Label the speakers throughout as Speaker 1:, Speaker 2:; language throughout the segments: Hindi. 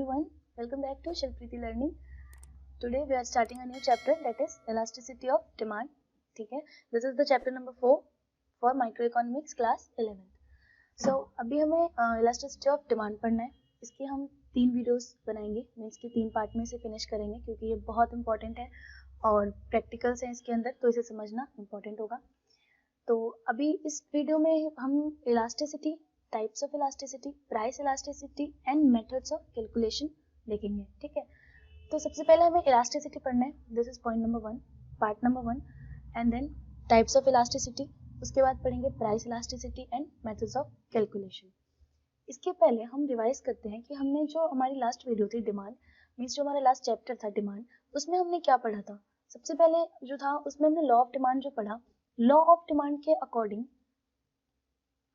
Speaker 1: everyone, welcome back to Shilpreeti Learning. Today we are starting a new chapter, that is elasticity of demand. ठीक है, this is the chapter number 4 for microeconomics class 11th. So अभी हमें elasticity of demand पढ़ना है. इसकी हम 3 वीडियोस बनाएंगे. मैं इसके 3 पार्ट में से फिनिश करेंगे क्योंकि ये बहुत इंपॉर्टेंट है और प्रैक्टिकल्स हैं इसके अंदर, तो इसे समझना इंपॉर्टेंट होगा. तो अभी इस वीडियो में हम elasticity, types of elasticity, price elasticity and methods of calculation देखेंगे. ठीक है, तो सबसे पहले हमें इलास्टिसिटी पढ़ना है. This is point number 1, part number 1. And then types of elasticity, उसके बाद पढ़ेंगे price elasticity and methods of calculation. इसके पहले हम रिवाइज करते हैं कि हमने जो हमारी लास्ट वीडियो थी डिमांड मीन्स, जो हमारा लास्ट चैप्टर था डिमांड, उसमें हमने क्या पढ़ा था. सबसे पहले जो था उसमें हमने लॉ ऑफ डिमांड जो पढ़ा. लॉ ऑफ डिमांड के अकॉर्डिंग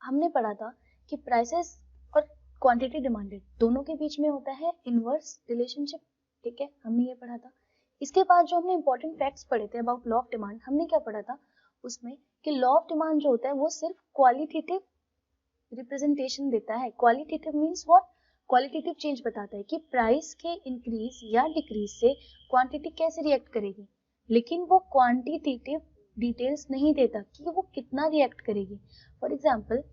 Speaker 1: हमने पढ़ा था कि प्राइसेस और क्वांटिटी डिमांडेड दोनों के बीच में होता है इनवर्स रिलेशनशिप. ठीक है, हमने ये पढ़ा था. इसके बाद जो हमने इंपॉर्टेंट फैक्ट्स पढ़े थे अबाउट लॉ ऑफ डिमांड, हमने क्या पढ़ा था उसमें कि लॉ ऑफ डिमांड जो होता है वो सिर्फ क्वालिटेटिव रिप्रेजेंटेशन देता है. Qualitative means what? Qualitative change बताता है कि प्राइस के इंक्रीज या डिक्रीज से क्वांटिटी कैसे रिएक्ट करेगी, लेकिन वो क्वांटिटेटिव डिटेल्स नहीं देता कि वो कितना रिएक्ट करेगी. For example,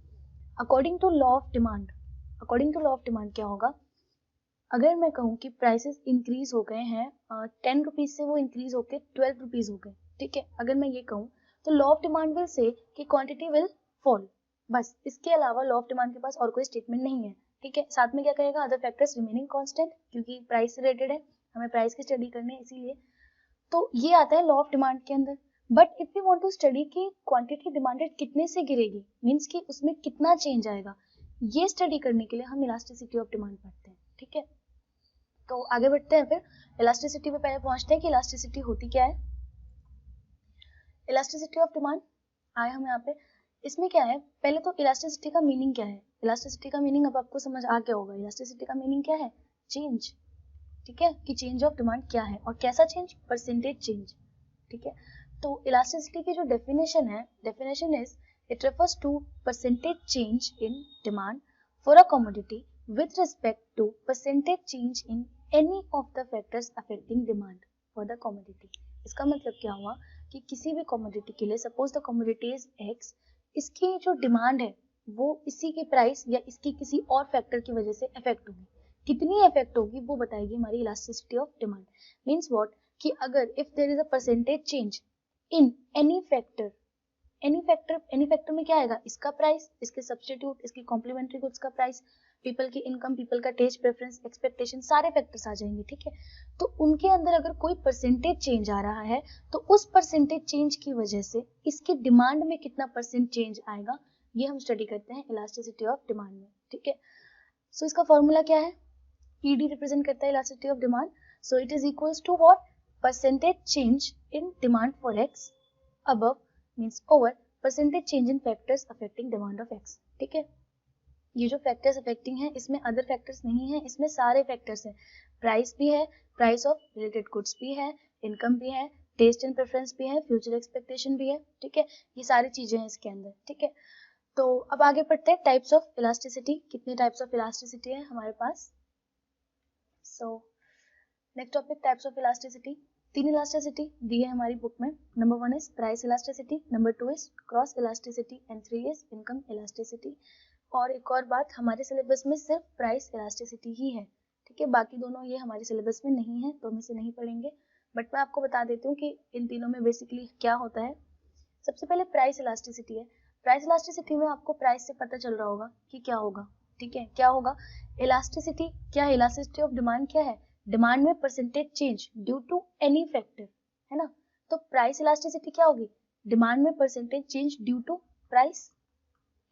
Speaker 1: according to law of demand, क्या होगा? अगर मैं कहूँ कि प्राइसेस इंक्रीज हो गए हैं 10 रुपीज से वो इंक्रीज होके 12 रुपीज हो गए. ठीक है, अगर मैं ये कहूँ तो law of demand will say कि क्वांटिटी विल फॉल. बस इसके अलावा लॉ ऑफ डिमांड के पास और कोई स्टेटमेंट नहीं है. ठीक है, साथ में क्या कहेगा? अदर फैक्टर्स रिमेनिंग कांस्टेंट, क्योंकि प्राइस से रिलेटेड है, हमें प्राइस की स्टडी करनी है इसीलिए. तो ये आता है लॉ ऑफ डिमांड के अंदर. But if we want to study कि क्वांटिटी डिमांडेड कितने से गिरेगी, मींस कि उसमें कितना चेंज आएगा, ये स्टडी करने के लिए हम इलास्टिसिटी ऑफ डिमांड पढ़ते हैं. ठीक है, तो आगे बढ़ते हैं. फिर इलास्टिसिटी पे पहले पहुंचते हैं कि इलास्टिसिटी होती क्या है. इलास्टिसिटी ऑफ डिमांड आए हम यहाँ पे. इसमें क्या है, पहले तो इलास्टिसिटी का मीनिंग क्या है. इलास्टिसिटी का मीनिंग अब आपको समझ आ गया होगा. इलास्टिसिटी का मीनिंग क्या है? चेंज. ठीक है, कि चेंज ऑफ डिमांड क्या है और कैसा चेंज? Percentage change. ठीक है, तो इलास्टिसिटी की जो डेफिनेशन है, definition is it refers to percentage change in demand for a commodity with respect to percentage change in any of the factors affecting demand for the commodity. इसका मतलब क्या हुआ कि किसी भी commodity के लिए, suppose the commodity is X, इसकी जो डिमांड है वो इसी के प्राइस या इसकी किसी और फैक्टर की वजह से इफेक्ट होगी. कितनी इफेक्ट होगी वो बताएगी हमारी elasticity of demand. Means what? कि अगर if there is a percentage change in any factor में क्या आएगा? इसका प्राइस, इसके सब्स्टिट्यूट, इसकी कॉम्प्लीमेंट्री गुड्स का प्राइस, पीपल की इनकम, पीपल का टेस्ट प्रेफरेंस, एक्सपेक्टेशन, सारे फैक्टर्स आ जाएंगे. ठीक है, तो उनके अंदर अगर कोई परसेंटेज चेंज आ रहा है तो उस परसेंटेज चेंज की वजह से इसकी डिमांड में कितना परसेंट चेंज आएगा, ये हम स्टडी करते हैं इलास्टिसिटी ऑफ डिमांड में. ठीक है, सो इसका फॉर्मूला क्या है? ईडी रिप्रेजेंट करता है elasticity of demand. So it is equals to what? Percentage change in demand for X above means over percentage change in factors affecting demand of X. ठीक है, ये जो फैक्टर्स अफेक्टिंग है इसमें अदर फैक्टर्स नहीं है, इसमें सारे फैक्टर्स हैं. प्राइस भी है, प्राइस ऑफ रिलेटेड गुड्स भी है, इनकम भी है, टेस्ट एंड प्रेफरेंस भी है, फ्यूचर एक्सपेक्टेशन भी है. ठीक है, ये सारी चीजें हैं इसके अंदर. ठीक है, तो अब आगे पढ़ते हैं टाइप्स ऑफ इलास्टिसिटी. कितने टाइप्स ऑफ इलास्टिसिटी है हमारे पास? So next topic, types of elasticity. 3 elasticity दी है हमारी बुक में. Number 1 is price elasticity, number 2 is cross elasticity and 3 is income elasticity. और एक और बात, हमारे सिलेबस में सिर्फ प्राइस इलास्टिसिटी ही है. ठीक है, बाकी दोनों ये हमारे सिलेबस में नहीं है तो हम इसे नहीं पढ़ेंगे. बट मैं आपको बता देती हूँ कि इन तीनों में बेसिकली क्या होता है. सबसे पहले प्राइस इलास्टिसिटी है. प्राइस इलास्टिसिटी में आपको प्राइस से पता चल रहा होगा कि क्या होगा. ठीक है, क्या होगा? इलास्टिसिटी क्या है? इलास्टिसिटी ऑफ डिमांड क्या है? डिमांड में percentage change due to any factor, है ना. तो प्राइस इलास्टिसिटी क्या होगी? डिमांड में percentage change due to price.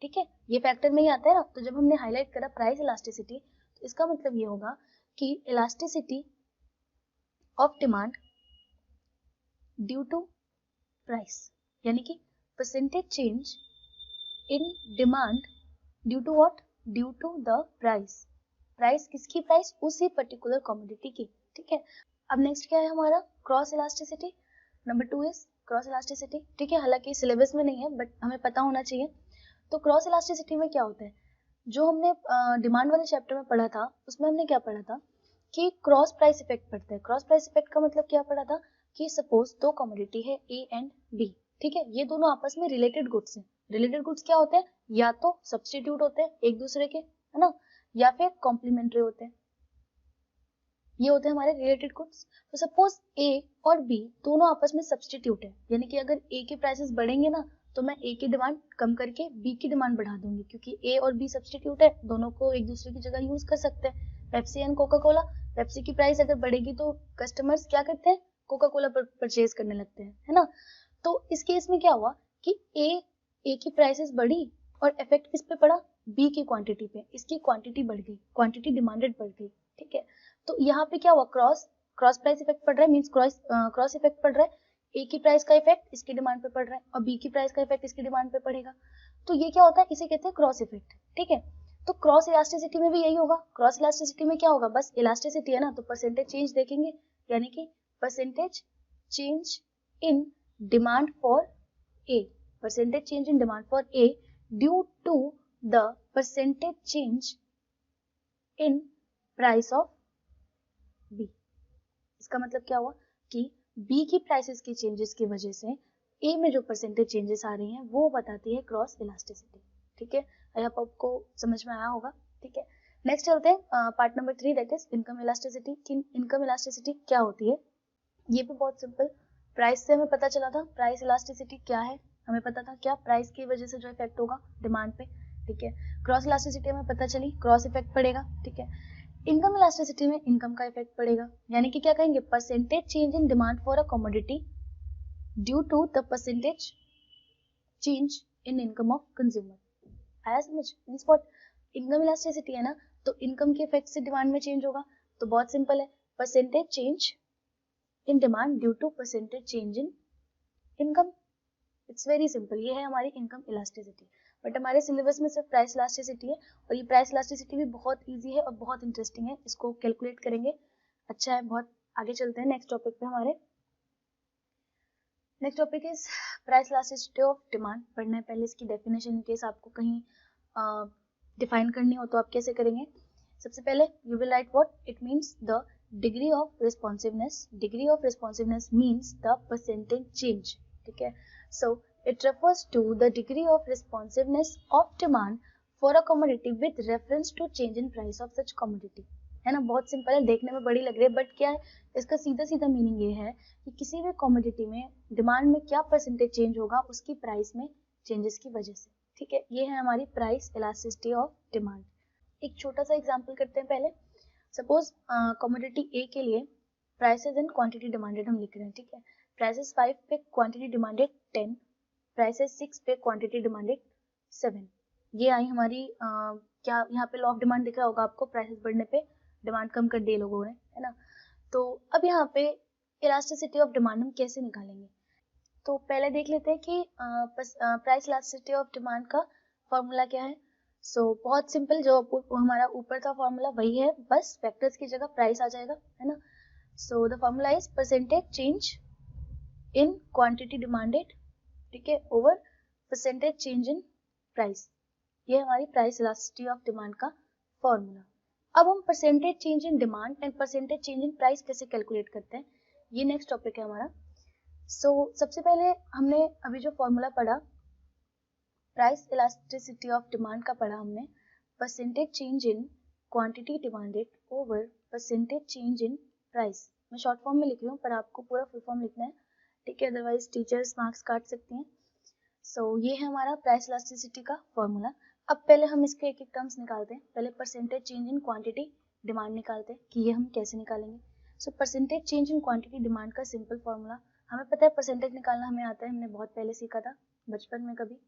Speaker 1: ठीक है, ये फैक्टर में ही आता है ना. तो जब हमने हाईलाइट करा प्राइस इलास्टिसिटी, तो इसका मतलब ये होगा कि elasticity of demand due to price, यानी कि percentage change in demand due to what? Due to the price. Price किसकी? प्राइस उसी पर्टिकुलर कमोडिटी की. ठीक है, अब नेक्स्ट क्या है हमारा? Cross elasticity. Number 2 is cross elasticity. ठीक है, हालांकि सिलेबस में नहीं है बट हमें पता होना चाहिए. तो क्रॉस इलास्टिसिटी में क्या होता है? जो हमने डिमांड वाले चैप्टर में पढ़ा था उसमें हमने क्या पढ़ा था कि क्रॉस प्राइस इफेक्ट पड़ता है। क्रॉस प्राइस इफेक्ट का मतलब क्या पड़ा था कि सपोज दो कमोडिटी है ए एंड बी, ठीक है, ये दोनों आपस में रिलेटेड गुड्स हैं। रिलेटेड गुड्स क्या होते हैं, या तो सब्स्टिट्यूट होते हैं एक दूसरे के, है ना, या फिर कॉम्प्लीमेंट्री होते हैं, ये होते हैं हमारे रिलेटेड गुड्स। तो सपोज ए और बी दोनों आपस में सब्स्टिट्यूट है, यानी कि अगर ए के प्राइसेस बढ़ेंगे ना तो मैं ए की डिमांड कम करके बी की डिमांड बढ़ा दूंगी, क्योंकि ए और बी सब्स्टिट्यूट है, दोनों को एक दूसरे की जगह यूज कर सकते हैं। Pepsi and Coca Cola, Pepsi की प्राइस अगर बढ़ेगी तो कस्टमर्स क्या करते हैं, कोका कोला परचेज करने लगते हैं, है ना। तो इस केस में क्या हुआ कि ए की प्राइसेस बढ़ी और इफेक्ट किस पे पड़ा, बी की क्वांटिटी पे, इसकी क्वांटिटी बढ़ गई, क्वांटिटी डिमांडेड बढ़ गई, ठीक है। तो यहाँ पे क्या हुआ, क्रॉस प्राइस इफेक्ट पड़ रहा है, मींस क्रॉस इफेक्ट पड़ रहा है, ए की प्राइस का इफेक्ट इसकी डिमांड पे पड़ रहा है और बी की प्राइस का इफेक्ट इसकी डिमांड पे पड़ेगा। तो ये क्या होता है, इसे कहते हैं क्रॉस इफेक्ट, ठीक है। तो क्रॉस इलास्टिसिटी में भी यही होगा। क्रॉस इलास्टिसिटी में क्या होगा, बस इलास्टिसिटी है ना, तो परसेंटेज चेंज देखेंगे, यानी कि percentage change in demand for A, percentage change in demand for A due to the percentage change in price of B. इसका मतलब क्या हुआ कि बी की प्राइसेस की चेंजेस की वजह से ए में जो परसेंटेज चेंजेस आ रही हैं वो बताती है क्रॉस इलास्टिसिटी, ठीक है। आई होप आपको समझ में आया होगा, ठीक है। नेक्स्ट चलते हैं part number 3, that is income elasticity. Income elasticity क्या होती है, ये भी बहुत सिंपल, प्राइस से हमें पता चला था। प्राइस इलास्टिसिटी क्या है, हमें पता था क्या, प्राइस की वजह से जो इफेक्ट होगा डिमांड पे, ठीक है। क्रॉस इलास्टिसिटी हमें पता चली, क्रॉस इफेक्ट पड़ेगा, ठीक है। इनकम इलास्टिसिटी में इनकम का इफेक्ट पड़ेगा, यानी कि क्या कहेंगे, percentage change in demand for a commodity due to the percentage change in income of consumer. आया समझ, मींस व्हाट, इनकम इलास्टिसिटी है ना, तो इनकम के इफेक्ट से डिमांड में चेंज होगा, तो बहुत सिंपल है, percentage change in demand due to percentage change in income. It's very simple, ये है हमारी इनकम इलास्टिसिटी। बट हमारे सिलेबस में सिर्फ प्राइस इलास्टिसिटी है, और ये प्राइस इलास्टिसिटी भी बहुत इजी है और बहुत इंटरेस्टिंग है, इसको कैलकुलेट करेंगे, अच्छा है बहुत। आगे चलते हैं नेक्स्ट टॉपिक पे हमारे। Next topic is price elasticity of demand. पढ़ना है पहले इसकी डेफिनेशन, इन केस आपको कहीं डिफाइन करनी हो तो आप कैसे करेंगे। सबसे पहले you will write what it means, the degree of responsiveness. Degree of responsiveness means the percentage change, ठीक है। So it refers to the degree of responsiveness of demand for a commodity with reference to change in price of such commodity, है ना। बहुत सिंपल है, देखने में बड़ी लग रही है, बट क्या है इसका सीधा सीधा मीनिंग ये है कि किसी भी कमोडिटी में डिमांड में क्या परसेंटेज चेंज होगा उसकी प्राइस में चेंजेस की वजह से, ठीक है। ये है हमारी प्राइस इलास्टिसिटी ऑफ डिमांड। एक छोटा सा एग्जांपल करते हैं पहले। सपोज कमोडिटी ए के लिए प्राइसेस एंड क्वांटिटी डिमांडेड हम लिख रहे हैं, ठीक है। प्राइसेस 5 पे क्वांटिटी डिमांडेड 10, प्राइसेस 6 पे क्वांटिटी डिमांडेड 7। ये आई हमारी क्या यहाँ पे लॉ ऑफ डिमांड दिख रहा होगा आपको, प्राइसेस बढ़ने पे डिमांड कम कर दी लोगों ने, है ना। तो अब यहाँ पे इलास्टिसिटी ऑफ डिमांड हम कैसे निकालेंगे, तो पहले देख लेते हैं कि प्राइस इलास्टिसिटी ऑफ डिमांड का फॉर्मूला क्या है। सो बहुत सिंपल, जो हमारा ऊपर का फॉर्मूला वही है, बस फैक्टर्स की जगह प्राइस आ जाएगा, है ना। So the formula is percentage change in quantity demanded, ठीक है, over percentage change in price. ये हमारी प्राइस इलास्टिसिटी ऑफ डिमांड का फॉर्मूला। अब हम percentage change in demand and percentage change in price कैसे कैलकुलेट करते हैं, ये नेक्स्ट टॉपिक है हमारा। सबसे पहले हमने अभी जो फॉर्मूला पढ़ा प्राइस इलास्टिसिटी ऑफ डिमांड का पढ़ा हमने, percentage change in quantity demanded over percentage change in price. मैं शॉर्ट फॉर्म में लिख रही हूँ पर आपको पूरा फुल फॉर्म लिखना है, ठीक है, अदरवाइज टीचर्स मार्क्स काट सकती हैं। ये है हमारा प्राइस इलास्टिसिटी का फॉर्मूला। अब पहले हम इसके एक एक टर्म्स निकालते हैं। पहले percentage change in quantity demand निकालते हैं कि ये हम कैसे निकालेंगे। Percentage change in quantity demand का सिंपल फॉर्मूला, हमें पता है परसेंटेज निकालना हमें आता है, हमने बहुत पहले सीखा था बचपन में कभी।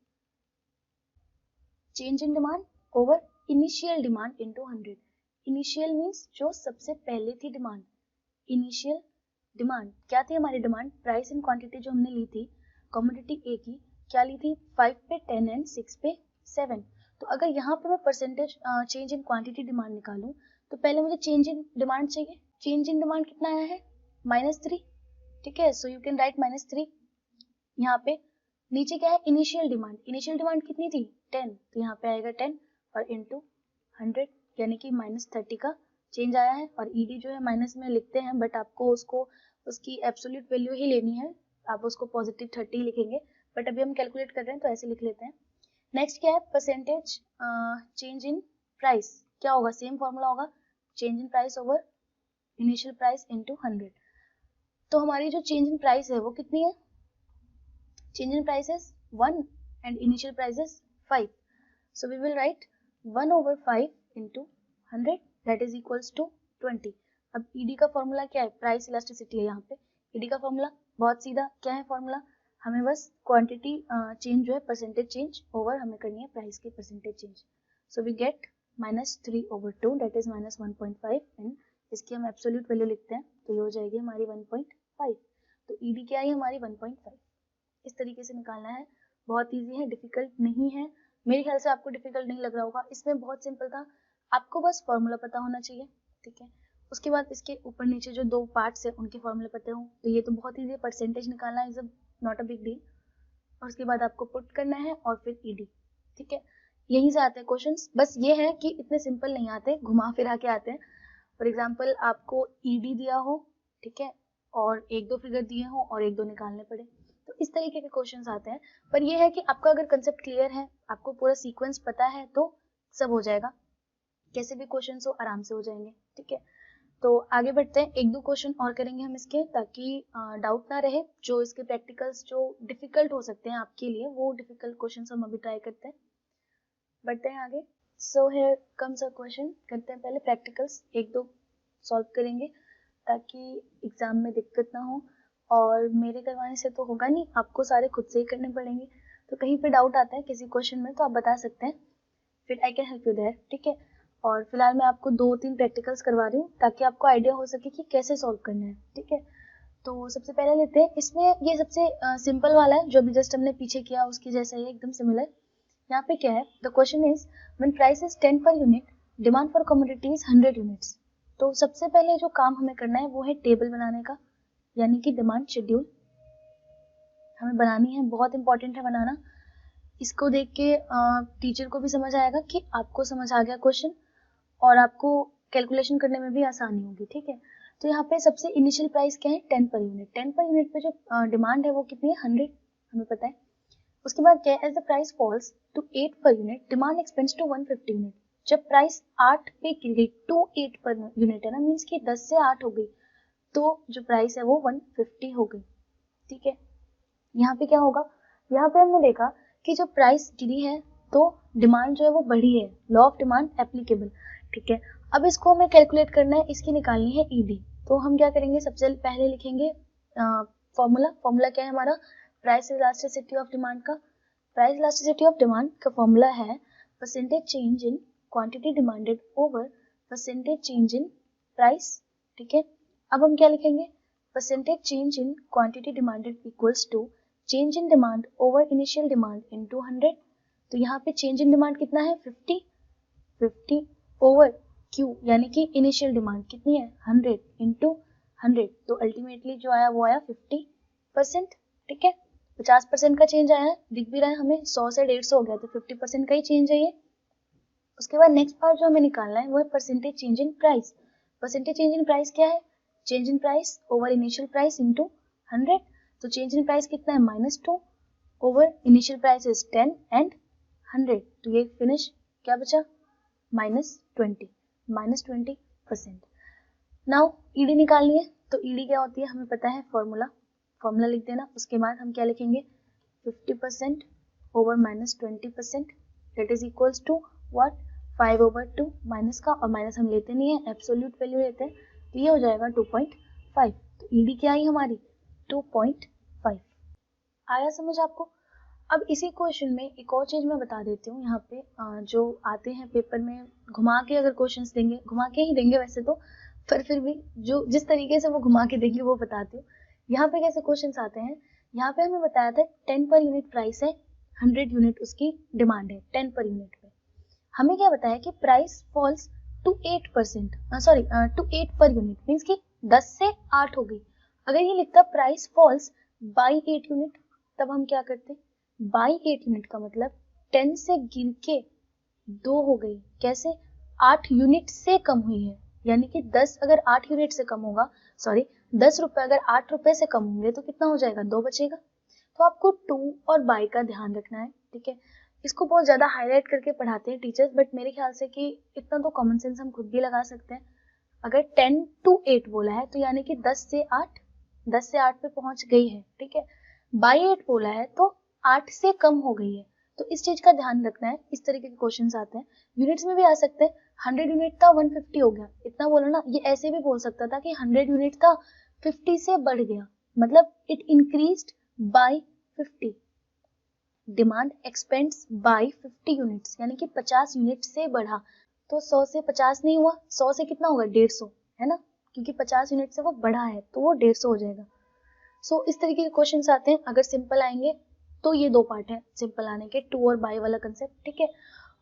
Speaker 1: Change in demand over initial demand into 100। Initial means जो सबसे पहले थी डिमांड। इनिशियल डिमांड क्या थी हमारी डिमांड, प्राइस इन क्वांटिटी जो हमने ली थी कमोडिटी ए की, क्या ली थी 5 पे 10 एंड 6 पे 7। तो अगर यहाँ पे मैं percentage change in quantity demand निकालूं तो पहले मुझे चेंज इन डिमांड चाहिए। चेंज इन डिमांड कितना आया है -3, ठीक है। So you can write -3। यहाँ पे नीचे क्या है इनिशियल डिमांड, इनिशियल डिमांड कितनी थी 10, तो यहाँ पे आएगा 10 और इनटू 100 यानी कि -30 का चेंज आया है, और ईडी जो है माइनस में लिखते हैं, बट आपको उसको उसकी एब्सोल्यूट वैल्यू ही लेनी है, आप उसको पॉजिटिव 30 लिखेंगे, बट अभी हम कैलकुलेट कर रहे हैं तो ऐसे लिख लेते हैं। नेक्स्ट क्या है, परसेंटेज चेंज इन प्राइस, क्या होगा, सेम फॉर्मूला होगा, change in price over initial price into 100। तो हमारी जो चेंज इन प्राइस है वो कितनी है, change in price is 1 and initial price is 5, so we will write 1 over 5 into 100 that is equals to 20। अब ED का फॉर्मूला क्या है, प्राइस इलास्टिसिटी है यहाँ पे। ED का फॉर्मूला बहुत सीधा, क्या है फॉर्मूला, हमें बस क्वांटिटी चेंज जो है परसेंटेज चेंज ओवर हमें करनी है प्राइस की percentage change. So we get -3 over 2 that is -1.5 and इसकी हम एब्सोल्यूट वैल्यू लिखते हैं तो ये हो जाएगी हमारी 1.5। तो ED क्या है हमारी 1.5। इस तरीके से निकालना है, बहुत ईजी है, डिफिकल्ट नहीं है, मेरे ख्याल से आपको डिफिकल्ट नहीं लग रहा होगा। इसमें बहुत सिंपल था, आपको बस फॉर्मूला पता होना चाहिए, ठीक है। उसके बाद इसके ऊपर नीचे जो दो पार्ट्स है उनके फॉर्मूले पता हो तो ये तो बहुत ईजी है, परसेंटेज निकालना is not a big deal. और उसके बाद आपको पुट करना है और फिर ईडी, ठीक है। यहीं से आते हैं क्वेश्चंस, बस ये है कि इतने सिंपल नहीं आते, घुमा फिरा के आते हैं। फॉर एग्जाम्पल आपको ईडी दिया हो, ठीक है, और एक दो फिगर दिए हो और एक दो निकालने पड़े, तो इस तरीके के क्वेश्चंस आते हैं। पर ये है कि आपका अगर कंसेप्ट क्लियर है, आपको पूरा सीक्वेंस पता है तो सब हो जाएगा, कैसे भी क्वेश्चंस हो आराम से हो जाएंगे, ठीक है। तो आगे बढ़ते हैं, एक दो क्वेश्चन और करेंगे हम इसके, ताकि डाउट ना रहे। जो इसके प्रैक्टिकल्स जो डिफिकल्ट हो सकते हैं आपके लिए, वो डिफिकल्ट क्वेश्चंस हम अभी ट्राई करते हैं। बढ़ते हैं आगे। So here comes a question, करते हैं पहले प्रैक्टिकल्स, एक दो सॉल्व करेंगे ताकि एग्जाम में दिक्कत ना हो, और मेरे करवाने से तो होगा नहीं, आपको सारे खुद से ही करने पड़ेंगे। तो कहीं पे डाउट आता है किसी क्वेश्चन में तो आप बता सकते हैं, फिर I can help you there, ठीक है। और फिलहाल मैं आपको 2-3 प्रैक्टिकल्स करवा रही हूँ ताकि आपको आइडिया हो सके कि कैसे सॉल्व करना है, ठीक है। तो सबसे पहले लेते हैं, इसमें ये सबसे सिंपल वाला है जो भी जस्ट हमने पीछे किया उसकी जैसा ही एकदम सिमिलर। यहाँ पे क्या है, the question is when price is 10 पर unit, demand for commodity is 100 units. तो सबसे पहले जो काम हमें करना है वो है टेबल बनाने का, यानी कि डिमांड शेड्यूल हमें बनानी है, बहुत इंपॉर्टेंट है बनाना। इसको देख के टीचर को भी समझ आएगा कि आपको समझ आ गया क्वेश्चन, और आपको कैलकुलेशन करने में भी आसानी होगी, ठीक है। तो यहाँ पे सबसे इनिशियल प्राइस क्या है, 10 पर यूनिट। 10 पर यूनिट पे जो डिमांड है वो कितनी है, 100, हमें पता है। उसके बाद क्या है, as the price falls to 8 per unit, demand expands to 150 unit. जब प्राइस 8 पे गिर गई, टू 8 पर यूनिट है ना, मीन्स कि 10 से 8 हो गई, तो जो प्राइस है वो 150 हो गई, ठीक है। यहाँ पे क्या होगा, यहाँ पे हमने देखा कि जब प्राइस गिरी है तो डिमांड जो है वो बढ़ी है, लॉ ऑफ डिमांड एप्लीकेबल, ठीक है। अब इसको हमें कैलकुलेट करना है, इसकी निकालनी है ईडी। तो हम क्या करेंगे, सबसे पहले लिखेंगे फॉर्मूला क्या है हमारा, प्राइस इलास्टिसिटी ऑफ डिमांड का। प्राइस इलास्टिसिटी ऑफ डिमांड का फॉर्मूला है percentage change in quantity demanded over percentage change in price, ठीक है। अब हम क्या लिखेंगे, percentage change in quantity demanded equals to change in demand over initial demand into 100। तो यहाँ पे चेंज इन डिमांड कितना है, 50 ओवर क्यू, यानी कि इनिशियल डिमांड कितनी है, 100 इनटू 100, तो अल्टीमेटली जो आया वो आया 50%, ठीक है। 50% का चेंज आया है, दिख भी रहा है हमें, 100 से 150 हो गया तो 50% का ही चेंज है ये। उसके बाद नेक्स्ट पार्ट जो हमें निकालना है वो है percentage change in price. Percentage change in price क्या है, change in price over initial price into 100। तो चेंज इन प्राइस कितना है, -2 over initial price is 10 and 100, तो ये फिनिश क्या बचा, -20%। नाउ ईडी निकालनी है, तो ईडी क्या होती है हमें पता है, फॉर्मूला लिख देना। उसके बाद हम क्या लिखेंगे, 50% over -20%, that is equals to what, 5/2 minus का, और माइनस हम लेते नहीं है, एब्सोल्यूट वैल्यू लेते हैं, तो ये हो जाएगा 2.5। तो ईडी क्या आई हमारी, 2.5। आया समझ आपको। अब इसी क्वेश्चन में एक और चीज मैं बता देती हूँ, यहाँ पे जो आते हैं पेपर में घुमा के अगर क्वेश्चंस देंगे, घुमा के ही देंगे वैसे तो, पर फिर भी जो जिस तरीके से वो घुमा के देंगे वो बताती हूँ। यहाँ पे कैसे क्वेश्चंस आते हैं, यहाँ पे हमें बताया था 10 पर यूनिट प्राइस है, 100 यूनिट उसकी डिमांड है 10 पर यूनिट पे। हमें क्या बताया कि price falls to 8%, sorry to 8 per unit, means कि 10 से 8 हो गई। अगर ये लिखता प्राइस फॉल्स बाई 8 यूनिट, तब हम क्या करते, बाई 8 यूनिट का मतलब 10 से गिर के 2 हो गई, कैसे, 8 यूनिट से कम हुई है, यानी कि 10 अगर 8 यूनिट से कम होगा, सॉरी 10 रुपए अगर 8 रुपए से कम होंगे तो कितना हो जाएगा, 2 बचेगा। तो आपको टू और बाय का ध्यान रखना है, ठीक है। इसको बहुत ज्यादा हाईलाइट करके पढ़ाते हैं टीचर्स, बट मेरे ख्याल से कि इतना तो कॉमन सेंस हम खुद भी लगा सकते हैं। अगर 10 to 8 बोला है तो यानी कि 10 से 8 पे पहुंच गई है, ठीक है। बाय 8 बोला है तो 8 से कम हो गई है, तो इस चीज का ध्यान रखना है। इस तरीके के क्वेश्चंस आते हैं, यूनिट्स में भी आ सकते हैं। 100 यूनिट था 150 हो गया, इतना बोला ना। ये ऐसे भी बोल सकता था कि 100 यूनिट था 50 से बढ़ गया, मतलब it increased by 50। Demand expands by 50 units, यानी कि 50 यूनिट से बढ़ा। तो 100 से 50 नहीं हुआ, 100 से कितना होगा, 150, है ना, क्योंकि 50 यूनिट से वो बढ़ा है तो वो 150 हो जाएगा। सो इस तरीके के क्वेश्चंस आते हैं। अगर सिंपल आएंगे तो ये 2 पार्ट हैं सिंपल आने के, टू और बाय वाला कंसेप्ट, ठीक है।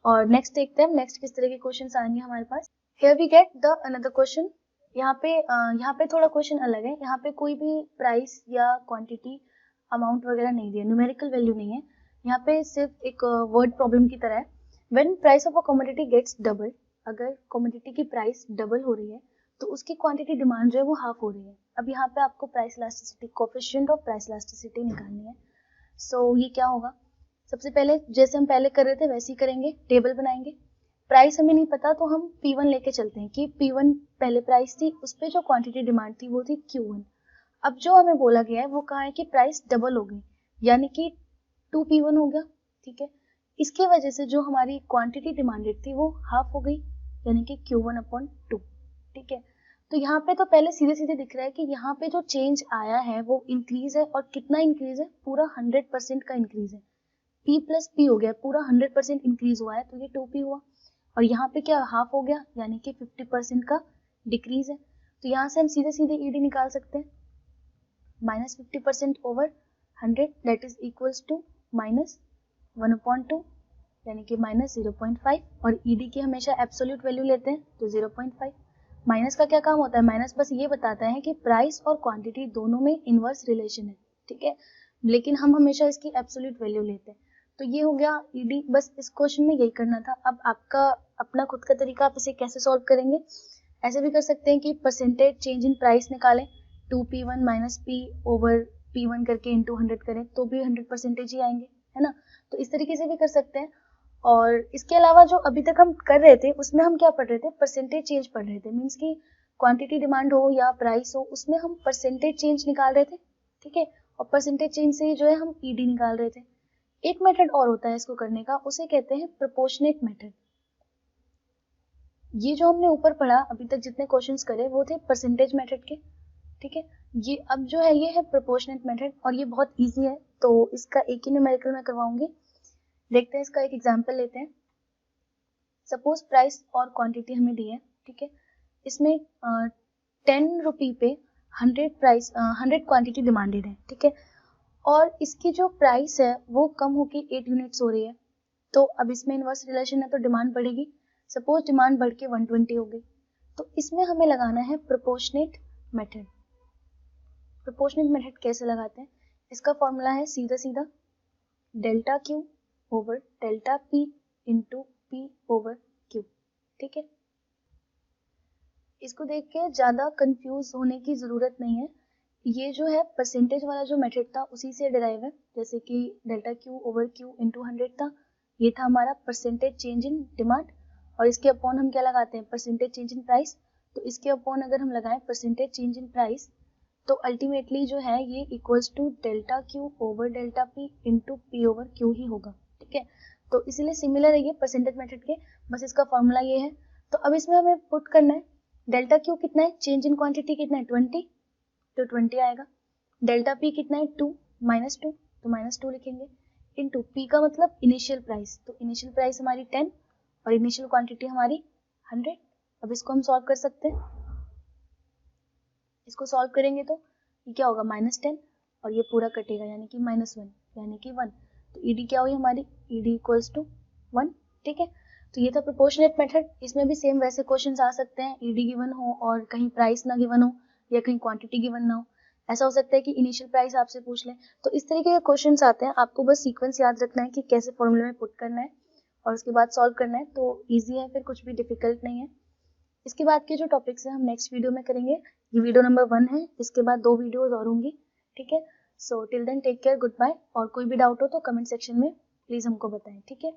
Speaker 1: और नेक्स्ट देखते हैं नेक्स्ट किस तरह के क्वेश्चंस आएंगे हमारे पास। Here we get the another question. यहाँ पे थोड़ा क्वेश्चन अलग है। यहाँ पे कोई भी प्राइस या क्वांटिटी अमाउंट वगैरह नहीं दिया, न्यूमेरिकल वैल्यू नहीं है। यहाँ पे सिर्फ एक वर्ड प्रॉब्लम की तरह है। When price of a commodity gets double, अगर कमोडिटी की प्राइस डबल हो रही है तो उसकी क्वांटिटी डिमांड जो है वो हाफ हो रही है। अब यहाँ पे आपको price elasticity, coefficient of price elasticity निकालनी है। सो ये क्या होगा, सबसे पहले जैसे हम पहले कर रहे थे वैसे ही करेंगे, टेबल बनाएंगे। प्राइस हमें नहीं पता तो हम P1 लेके चलते हैं कि P1 पहले प्राइस थी, उस पे जो क्वांटिटी डिमांड थी वो थी Q1। अब जो हमें बोला गया है वो कहा है कि प्राइस डबल हो गई, यानी कि 2P1 हो गया, ठीक है। इसकी वजह से जो हमारी क्वांटिटी डिमांडेड थी वो हाफ हो गई, यानी कि Q1/2, ठीक है। तो यहाँ पे तो पहले सीधे सीधे दिख रहा है कि यहाँ पे जो चेंज आया है वो इंक्रीज है, और कितना इंक्रीज है, पूरा 100% का इंक्रीज है। P प्लस P हो गया, पूरा 100% इंक्रीज हुआ है तो ये 2P हुआ। और यहाँ पे क्या हाफ हो गया, यानी कि 50% का डिक्रीज है। तो यहाँ से हम सीधे सीधे ED निकाल सकते हैं, -50% over 100 that is equals to -1/2, यानी कि -0.5। और ED की हमेशा एब्सोल्यूट वैल्यू लेते हैं तो 0.5। माइनस का क्या काम होता है, माइनस बस ये बताता है कि प्राइस और क्वांटिटी दोनों में इनवर्स रिलेशन है, ठीक है, लेकिन हम हमेशा इसकी एब्सोल्यूट वैल्यू लेते हैं। तो ये हो गया ED, बस इस क्वेश्चन में यही करना था। अब आपका अपना खुद का तरीका, आप इसे कैसे सॉल्व करेंगे, ऐसे भी कर सकते हैं कि परसेंटेज चेंज इन प्राइस निकालें, 2P1 minus P over P1 करके इंटू 100 करें तो भी 100% ही आएंगे, है ना। तो इस तरीके से भी कर सकते हैं। और इसके अलावा जो अभी तक हम कर रहे थे उसमें हम क्या पढ़ रहे थे, परसेंटेज चेंज पढ़ रहे थे। मीन्स कि क्वांटिटी डिमांड हो या प्राइस हो, उसमें हम परसेंटेज चेंज निकाल रहे थे, ठीक है। और परसेंटेज चेंज से जो है हम ED निकाल रहे थे। एक मेथड और होता है इसको करने का, उसे कहते हैं प्रोपोर्शनेट मेथड। ये जो हमने ऊपर पढ़ा अभी तक जितने क्वेश्चंस करे वो थे परसेंटेज मेथड के, ठीक है। ये अब जो है ये है प्रोपोर्शनेट मेथड, और ये बहुत इजी है तो इसका एक ही न्यूमेरिकल में करवाऊंगी। देखते हैं इसका एक एग्जांपल लेते हैं। सपोज प्राइस और क्वांटिटी हमें दी है, ठीक है। इसमें 10 रुपये पे 100 क्वांटिटी डिमांडेड है, ठीक है। और इसकी जो प्राइस है वो कम होके 8 यूनिट्स हो रही है। तो अब इसमें इनवर्स रिलेशन है तो डिमांड बढ़ेगी। सपोज डिमांड बढ़ के 120 हो गई, तो इसमें हमें लगाना है प्रोपोर्शनेट मेथड। प्रोपोर्शनेट मेथड कैसे लगाते हैं, इसका फॉर्मूला है सीधा सीधा delta Q over delta P into P over Q, ठीक है। इसको देख के ज्यादा कंफ्यूज होने की जरूरत नहीं है। ये जो है परसेंटेज वाला जो मेथड था उसी से डिराइव है, जैसे कि delta Q over Q into 100 था, ये था हमारा परसेंटेज चेंज इन डिमांड। और इसके अपॉन हम क्या लगाते हैं, परसेंटेज चेंज इन प्राइस। तो इसके अपॉन अगर हम लगाएं परसेंटेज चेंज इन प्राइस तो अल्टीमेटली जो है ये equals to delta Q over delta P into P over Q ही होगा, ठीक है। तो इसीलिए सिमिलर है ये परसेंटेज मेथड के, बस इसका फॉर्मूला ये है। तो अब इसमें हमें पुट करना है डेल्टा Q कितना है, चेंज इन क्वांटिटी कितना है 20, तो 20 आएगा। डेल्टा P कितना है 2 -2, तो -2 लिखेंगे। इनटू P का मतलब इनिशियल प्राइस, तो इनिशियल प्राइस हमारी 10 और इनिशियल क्वांटिटी हमारी 100। अब इसको हम सॉल्व कर सकते हैं। इसको सॉल्व करेंगे तो ये क्या होगा, -10 और ये पूरा कटेगा यानी कि -1 यानी कि 1। तो ED क्या हुई हमारी, ED इक्वल्स टू 1, ठीक है। तो ये था प्रोपोर्शनेट मेथड। इसमें भी सेम वैसे क्वेश्चंस आ सकते हैं, ED गिवन हो और कहीं प्राइस ना गिवन हो या कहीं क्वांटिटी गिवन ना हो। ऐसा हो सकता है कि इनिशियल प्राइस आपसे पूछ लें। तो इस तरीके के क्वेश्चंस आते हैं, आपको बस सीक्वेंस याद रखना है कि कैसे फॉर्मूले में पुट करना है और उसके बाद सॉल्व करना है, तो ईजी है, फिर कुछ भी डिफिकल्ट नहीं है। इसके बाद के जो टॉपिक्स हैं हम नेक्स्ट वीडियो में करेंगे। ये वीडियो नंबर 1 है, इसके बाद 2 वीडियोस और होंगी, ठीक है। So till then take care, good bye. और कोई भी डाउट हो तो कमेंट सेक्शन में प्लीज हमको बताएं, ठीक है।